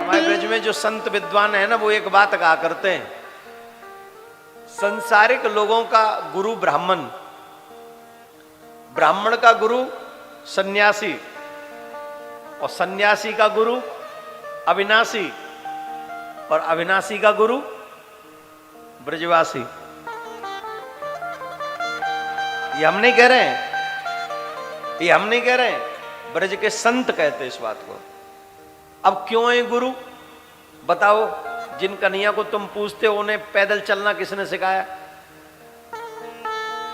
हमारे ब्रज में जो संत विद्वान है ना, वो एक बात कहा करते हैं, संसारिक लोगों का गुरु ब्राह्मण, ब्राह्मण का गुरु सन्यासी, और सन्यासी का गुरु अविनाशी, और अविनाशी का गुरु ब्रजवासी। ये हम नहीं कह रहे हैं, ये हम नहीं कह रहे हैं, ब्रज के संत कहते हैं इस बात को। अब क्यों है गुरु? बताओ, जिन कन्हैया को तुम पूछते हो उन्हें पैदल चलना किसने सिखाया?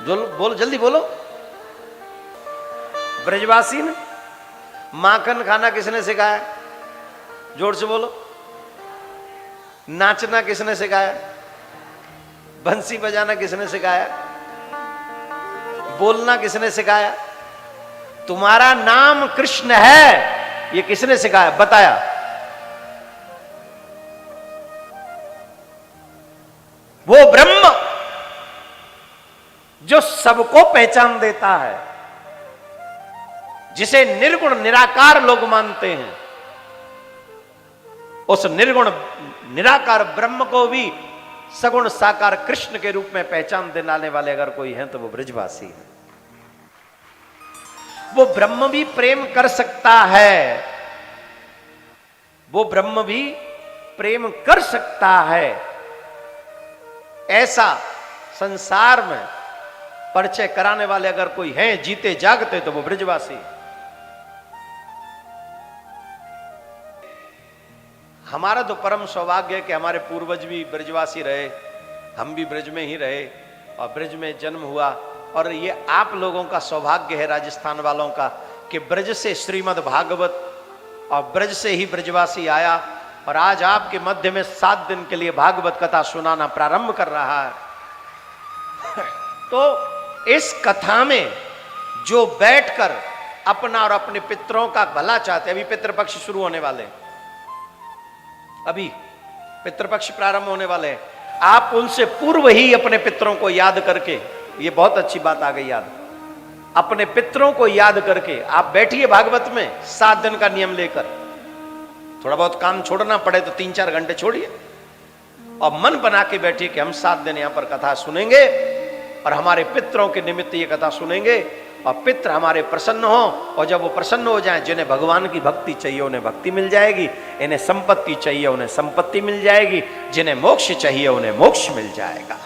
बोलो जल्दी बोलो। ब्रजवासी ने। माखन खाना किसने सिखाया? जोर से बोलो। नाचना किसने सिखाया? बंसी बजाना किसने सिखाया? बोलना किसने सिखाया? तुम्हारा नाम कृष्ण है, ये किसने सिखाया? बताया। वो ब्रह्म जो सबको पहचान देता है, जिसे निर्गुण निराकार लोग मानते हैं, उस निर्गुण निराकार ब्रह्म को भी सगुण साकार कृष्ण के रूप में पहचान दिलाने वाले अगर कोई हैं तो वो ब्रजवासी है। वो ब्रह्म भी प्रेम कर सकता है, वो ब्रह्म भी प्रेम कर सकता है, ऐसा संसार में परिचय कराने वाले अगर कोई हैं जीते जागते तो वो ब्रजवासी। हमारा तो परम सौभाग्य है कि हमारे पूर्वज भी ब्रजवासी रहे, हम भी ब्रज में ही रहे और ब्रज में जन्म हुआ। और ये आप लोगों का सौभाग्य है, राजस्थान वालों का, कि ब्रज से श्रीमद् भागवत और ब्रज से ही ब्रजवासी आया और आज आपके मध्य में 7 दिन के लिए भागवत कथा सुनाना प्रारंभ कर रहा है। तो इस कथा में जो बैठकर अपना और अपने पितरों का भला चाहते, अभी पितृपक्ष शुरू होने वाले हैं, अभी पितृपक्ष प्रारंभ होने वाले हैं, आप उनसे पूर्व ही अपने पितरों को याद करके, ये बहुत अच्छी बात आ गई याद, अपने पितरों को याद करके आप बैठिए भागवत में 7 दिन का नियम लेकर। थोड़ा बहुत काम छोड़ना पड़े तो 3-4 घंटे छोड़िए और मन बना के बैठिए कि हम 7 दिन यहां पर कथा सुनेंगे और हमारे पितरों के निमित्त ये कथा सुनेंगे और पितर हमारे प्रसन्न हो। और जब वो प्रसन्न हो जाएं, जिन्हें भगवान की भक्ति चाहिए उन्हें भक्ति मिल जाएगी, इन्हें संपत्ति चाहिए उन्हें संपत्ति मिल जाएगी, जिन्हें मोक्ष चाहिए उन्हें मोक्ष मिल जाएगा।